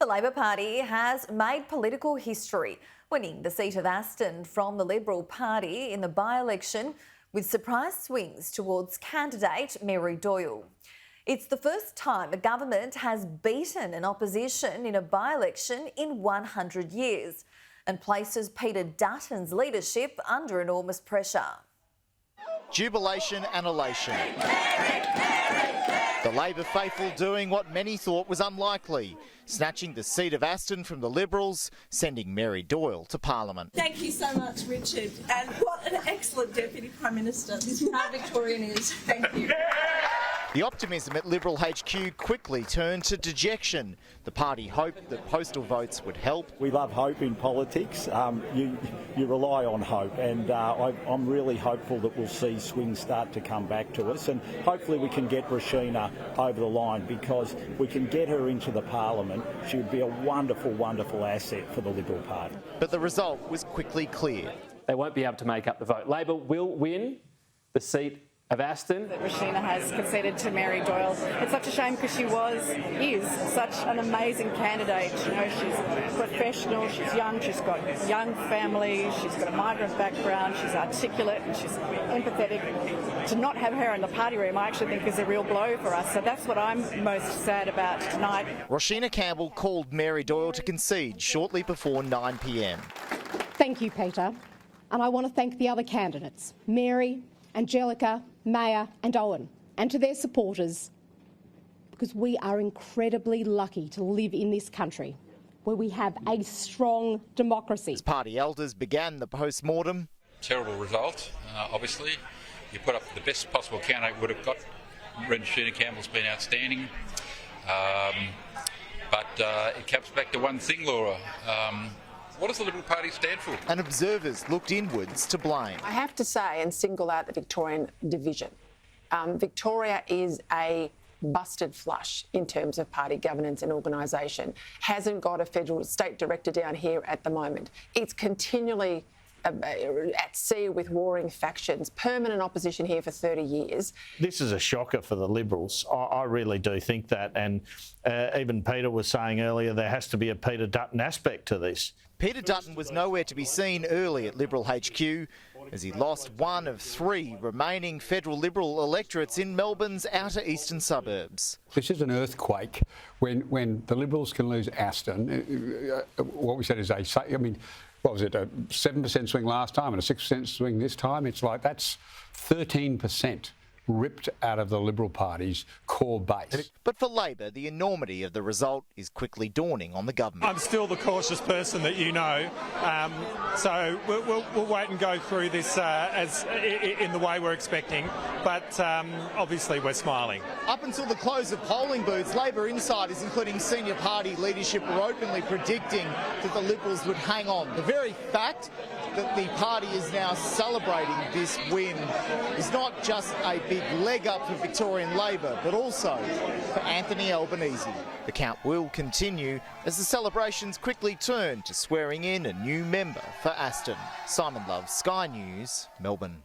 The Labor Party has made political history, winning the seat of Aston from the Liberal Party in the by-election with surprise swings towards candidate Mary Doyle. It's the first time a government has beaten an opposition in a by-election in 100 years and places Peter Dutton's leadership under enormous pressure. Jubilation and elation. The Labor faithful doing what many thought was unlikely, snatching the seat of Aston from the Liberals, sending Mary Doyle to Parliament. Thank you so much, Richard, and what an excellent Deputy Prime Minister this proud Victorian is. Thank you. The optimism at Liberal HQ quickly turned to dejection. The party hoped that postal votes would help. We love hope in politics. You rely on hope, and I'm really hopeful that we'll see swings start to come back to us, and hopefully we can get Roshina over the line, because we can get her into the Parliament. She would be a wonderful, wonderful asset for the Liberal Party. But the result was quickly clear. They won't be able to make up the vote. Labor will win the seat of Aston. That Roshina has conceded to Mary Doyle. It's such a shame, because she is such an amazing candidate. You know, she's professional, she's young, she's got a young family, she's got a migrant background, she's articulate and she's empathetic. To not have her in the party room, I actually think is a real blow for us. So that's what I'm most sad about tonight. Roshina Campbell called Mary Doyle to concede shortly before 9 p.m. Thank you, Peter. And I want to thank the other candidates, Mary, Angelica, Maya and Owen, and to their supporters, because we are incredibly lucky to live in this country where we have a strong democracy. As party elders began the post-mortem. Terrible result, obviously. You put up the best possible candidate would have got. Roshina Campbell's been outstanding. But it comes back to one thing, Laura. What does the Liberal Party stand for? And observers looked inwards to blame. I have to say and single out the Victorian division. Victoria is a busted flush in terms of party governance and organisation. Hasn't got a federal state director down here at the moment. It's continually at sea with warring factions, permanent opposition here for 30 years. This is a shocker for the Liberals. I really do think that, and even Peter was saying earlier there has to be a Peter Dutton aspect to this. Peter Dutton was nowhere to be seen early at Liberal HQ as he lost one of three remaining federal Liberal electorates in Melbourne's outer eastern suburbs. This is an earthquake when the Liberals can lose Aston. What we said is what was it, a 7% swing last time and a 6% swing this time? It's like that's 13% ripped out of the Liberal Party's core base. But for Labor, the enormity of the result is quickly dawning on the government. I'm still the cautious person that you know, so we'll wait and go through this as in the way we're expecting, but obviously we're smiling. Up until the close of polling booths, Labor insiders, including senior party leadership, were openly predicting that the Liberals would hang on. The very fact that the party is now celebrating this win is not just a big leg up for Victorian Labor, but also for Anthony Albanese. The count will continue as the celebrations quickly turn to swearing in a new member for Aston. Simon Love, Sky News, Melbourne.